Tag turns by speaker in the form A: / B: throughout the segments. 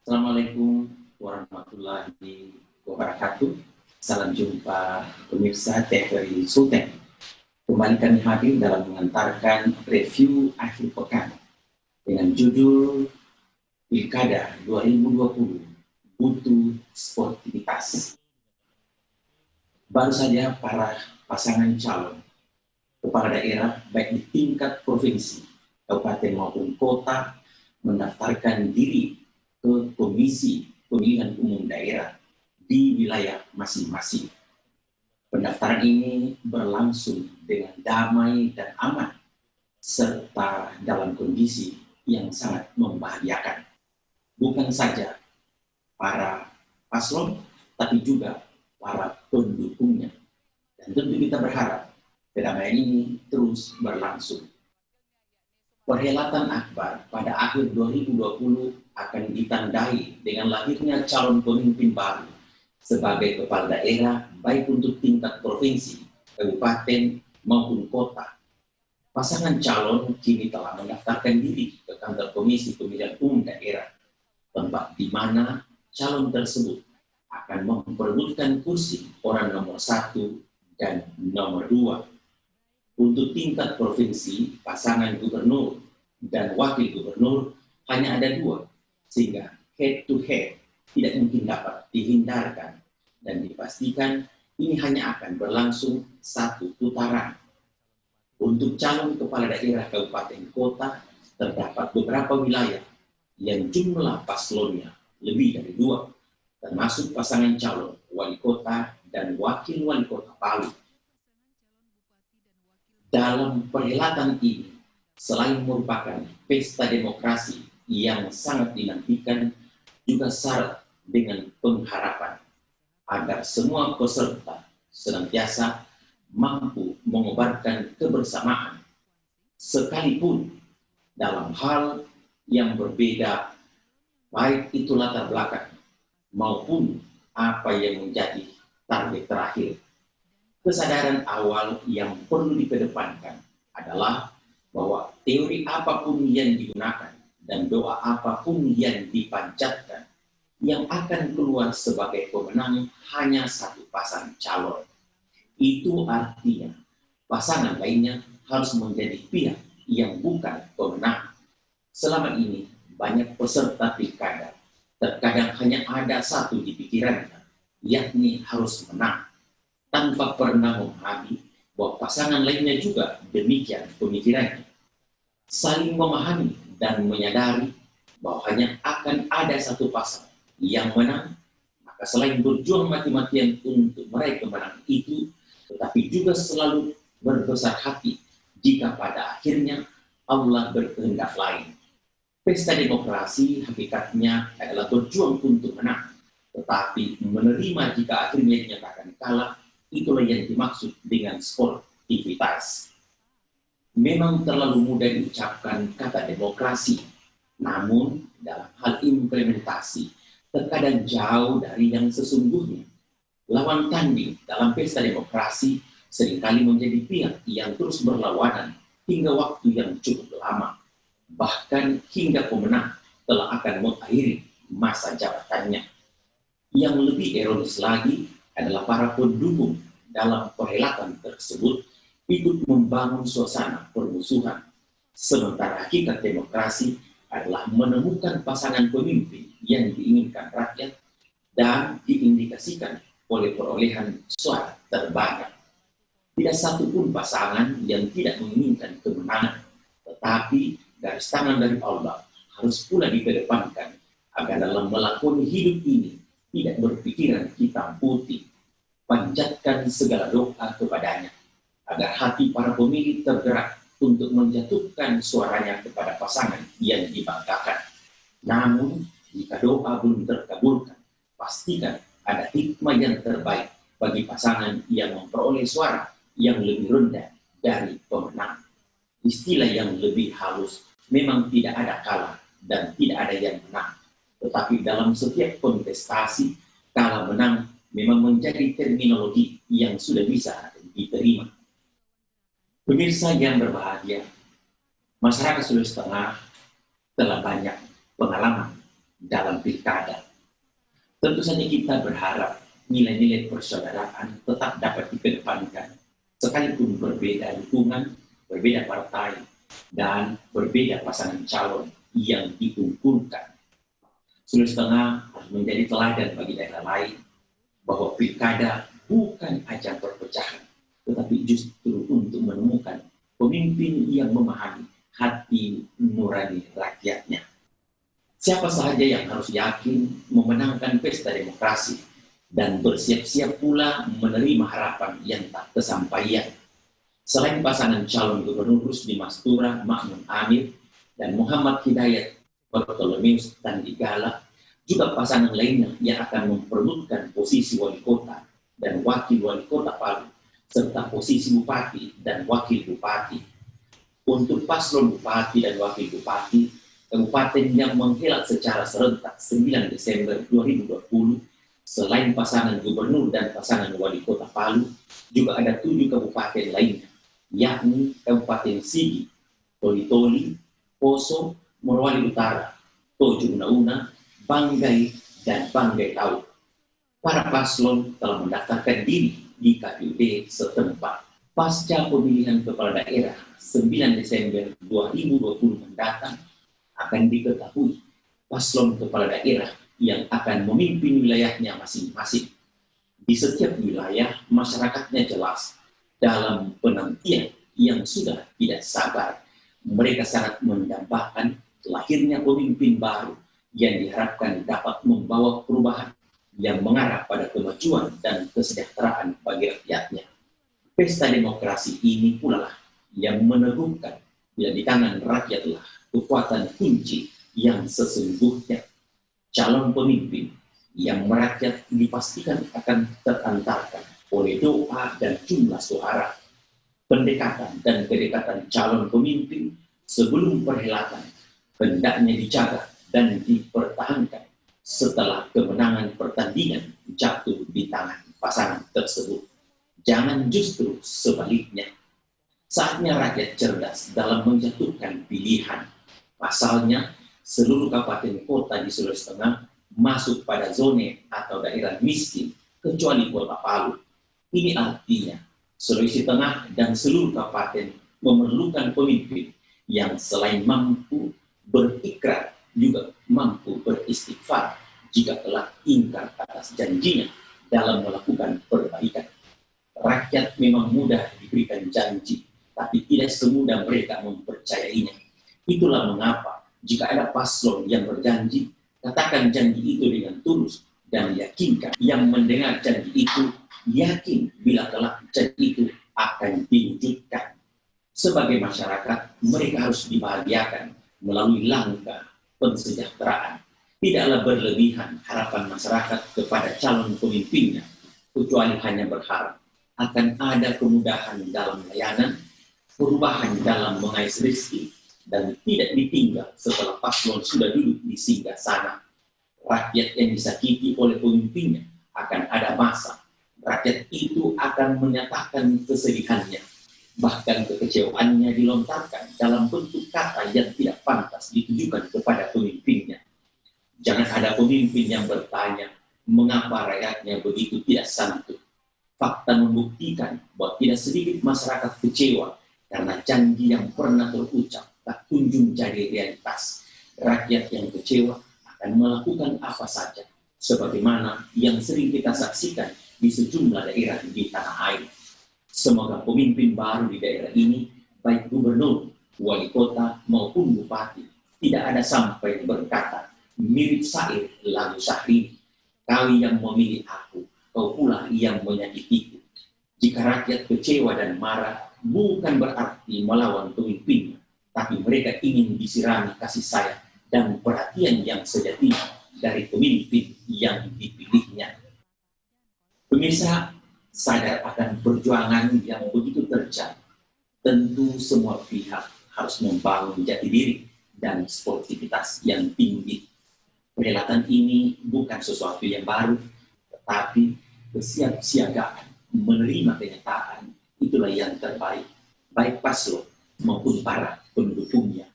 A: Assalamualaikum warahmatullahi wabarakatuh. Salam jumpa pemirsa TVRI Sultan. Kembali kami hadir dalam mengantarkan review akhir pekan dengan judul Pilkada 2020 Butuh Sportivitas. Baru saja para pasangan calon kepala daerah baik di tingkat provinsi, kabupaten maupun kota mendaftarkan diri ke Komisi Pemilihan Umum Daerah di wilayah masing-masing. Pendaftaran ini berlangsung dengan damai dan aman, serta dalam kondisi yang sangat membahagiakan. Bukan saja para paslon, tapi juga para pendukungnya. Dan tentu kita berharap kedamaian ini terus berlangsung. Perhelatan akbar pada akhir 2020 akan ditandai dengan lahirnya calon pemimpin baru sebagai kepala daerah baik untuk tingkat provinsi, kabupaten maupun kota. Pasangan calon kini telah mendaftarkan diri ke kantor Komisi Pemilihan Umum Daerah, tempat di mana calon tersebut akan memperebutkan kursi orang nomor 1 dan nomor 2. Untuk tingkat provinsi, pasangan gubernur dan wakil gubernur hanya ada 2, sehingga head to head tidak mungkin dapat dihindarkan dan dipastikan ini hanya akan berlangsung 1 putaran. Untuk calon kepala daerah kabupaten kota, terdapat beberapa wilayah yang jumlah paslonnya lebih dari 2, termasuk pasangan calon wali kota dan wakil wali kota Palu. Dalam perhelatan ini, selain merupakan pesta demokrasi yang sangat dinantikan, juga syarat dengan pengharapan agar semua peserta senantiasa mampu mengobarkan kebersamaan, sekalipun dalam hal yang berbeda, baik itu latar belakang maupun apa yang menjadi target terakhir. Kesadaran awal yang perlu dikedepankan adalah bahwa teori apapun yang digunakan dan doa apapun yang dipanjatkan, yang akan keluar sebagai pemenang hanya 1 pasang calon. Itu artinya pasangan lainnya harus menjadi pihak yang bukan pemenang. Selama ini banyak peserta pilkada terkadang hanya ada 1 di pikirannya, yakni harus menang, tanpa pernah memahami bahwa pasangan lainnya juga demikian pemikirannya. Saling memahami dan menyadari bahwa hanya akan ada 1 pasang yang menang, maka selain berjuang mati-matian untuk meraih kemenangan itu, tetapi juga selalu berbesar hati jika pada akhirnya Allah berkehendak lain. Pesta demokrasi hakikatnya adalah berjuang untuk menang, tetapi menerima jika akhirnya dinyatakan kalah. Itulah yang dimaksud dengan sportivitas. Memang terlalu mudah diucapkan kata demokrasi, namun dalam hal implementasi terkadang jauh dari yang sesungguhnya. Lawan tanding dalam pesta demokrasi seringkali menjadi pihak yang terus berlawanan hingga waktu yang cukup lama, bahkan hingga pemenang telah akan mengakhiri masa jabatannya. Yang lebih ironis lagi adalah para pendukung dalam perhelatan tersebut ikut membangun suasana permusuhan, sementara hakikat demokrasi adalah menemukan pasangan pemimpin yang diinginkan rakyat dan diindikasikan oleh perolehan suara terbanyak. Tidak satu pun pasangan yang tidak menginginkan kemenangan, tetapi garis tangan dari Allah harus pula dikedepankan agar dalam melakoni hidup ini tidak berpikiran hitam putih. Panjatkan segala doa kepadanya agar hati para pemilih tergerak untuk menjatuhkan suaranya kepada pasangan yang dibanggakan. Namun, jika doa belum terkabulkan, pastikan ada hikmah yang terbaik bagi pasangan yang memperoleh suara yang lebih rendah dari pemenang. Istilah yang lebih halus, memang tidak ada kalah dan tidak ada yang menang. Tetapi dalam setiap kontestasi, kalah menang memang menjadi terminologi yang sudah bisa diterima. Pemirsa yang berbahagia, masyarakat Sulawesi Tengah telah banyak pengalaman dalam pilkada. Tentu saja kita berharap nilai-nilai persaudaraan tetap dapat dikedepankan, sekalipun berbeda dukungan, berbeda partai, dan berbeda pasangan calon yang diunggulkan. Sulawesi Tengah harus menjadi teladan bagi daerah lain bahwa pilkada bukan ajang perpecahan, tetapi justru untuk menemukan pemimpin yang memahami hati nurani rakyatnya. Siapa saja yang harus yakin memenangkan pesta demokrasi dan bersiap-siap pula menerima harapan yang tak kesampaian. Selain pasangan calon gubernur Rusdi Mastura Makmun Amir dan Muhammad Hidayat Bartolomeus Tandigala, juga pasangan lainnya yang akan memperebutkan posisi wali kota dan wakil wali kota Palu, serta posisi bupati dan wakil bupati. Untuk paslon bupati dan wakil bupati, kabupaten yang menghelat secara serentak 9 Desember 2020, selain pasangan gubernur dan pasangan wali kota Palu, juga ada 7 kabupaten lainnya, yakni Kabupaten Sigi, Toli-Toli, Poso, Morowali Utara, Tojo Una-Una, Banggai, dan Banggai Laut. Para paslon telah mendaftarkan diri di KPUD setempat. Pasca pemilihan kepala daerah 9 Desember 2020 mendatang, akan diketahui paslon kepala daerah yang akan memimpin wilayahnya masing-masing. Di setiap wilayah, masyarakatnya jelas dalam penantian yang sudah tidak sabar. Mereka sangat mendambakan lahirnya pemimpin baru yang diharapkan dapat membawa perubahan yang mengarah pada kemajuan dan kesejahteraan bagi rakyatnya. Pesta demokrasi ini pula lah yang meneguhkan bila di tangan rakyatlah kekuatan kunci yang sesungguhnya. Calon pemimpin yang merakyat dipastikan akan terantarkan oleh doa dan jumlah suara. Pendekatan dan kedekatan calon pemimpin sebelum perhelatan hendaknya dijaga dan dipertahankan setelah kemenangan pertandingan jatuh di tangan pasangan tersebut. Jangan justru sebaliknya. Saatnya rakyat cerdas dalam menjatuhkan pilihan. Pasalnya, seluruh kabupaten kota di Sulawesi Tengah masuk pada zona atau daerah miskin, kecuali kota Palu. Ini artinya, Sulawesi Tengah dan seluruh kabupaten memerlukan pemimpin yang selain mampu berikrar, juga mampu beristighfar jika telah ingkar atas janjinya dalam melakukan perbaikan. Rakyat memang mudah diberikan janji, tapi tidak semudah mereka mempercayainya. Itulah mengapa jika ada paslon yang berjanji, katakan janji itu dengan tulus dan yakinkan yang mendengar janji itu yakin bila kelak janji itu akan diwujudkan. Sebagai masyarakat, mereka harus dibahagiakan melalui langkah pensejahteraan. Tidaklah berlebihan harapan masyarakat kepada calon pemimpinnya, kecuali hanya berharap akan ada kemudahan dalam layanan, perubahan dalam mengais rezeki, dan tidak ditinggal setelah paslon sudah duduk di singgah sana. Rakyat yang disakiti oleh pemimpinnya akan ada masa. Rakyat itu akan menyatakan kesedihannya. Bahkan kekecewaannya dilontarkan dalam bentuk kata yang tidak pantas ditujukan kepada pemimpinnya. Jangan ada pemimpin yang bertanya, mengapa rakyatnya begitu tidak santun. Fakta membuktikan bahwa tidak sedikit masyarakat kecewa karena janji yang pernah terucap tak kunjung jadi realitas. Rakyat yang kecewa akan melakukan apa saja, sebagaimana yang sering kita saksikan di sejumlah daerah di tanah air. Semoga pemimpin baru di daerah ini, baik gubernur, wali kota maupun bupati, tidak ada sampai berkata, mirip syair lagu Syahrini, kau yang memilih aku, kau pula yang menyakitiku. Jika rakyat kecewa dan marah, bukan berarti melawan pemimpinnya, tapi mereka ingin disirami kasih sayang dan perhatian yang sejati dari pemimpin yang dipilihnya. Pemirsa, sadar akan perjuangan yang begitu terjal. Tentu semua pihak harus membangun jati diri dan sportivitas yang tinggi. Perhelatan ini bukan sesuatu yang baru, tetapi kesiapsiagaan menerima kenyataan itulah yang terbaik, baik paslon maupun para pendukungnya.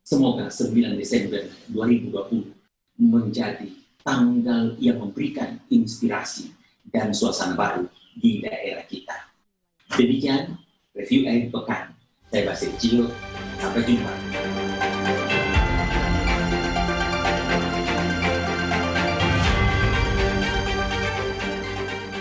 A: Semoga 9 Desember 2020 menjadi tanggal yang memberikan inspirasi dan suasana baru di daerah kita. Demikian review akhir pekan. Saya Basir Cio, sampai jumpa.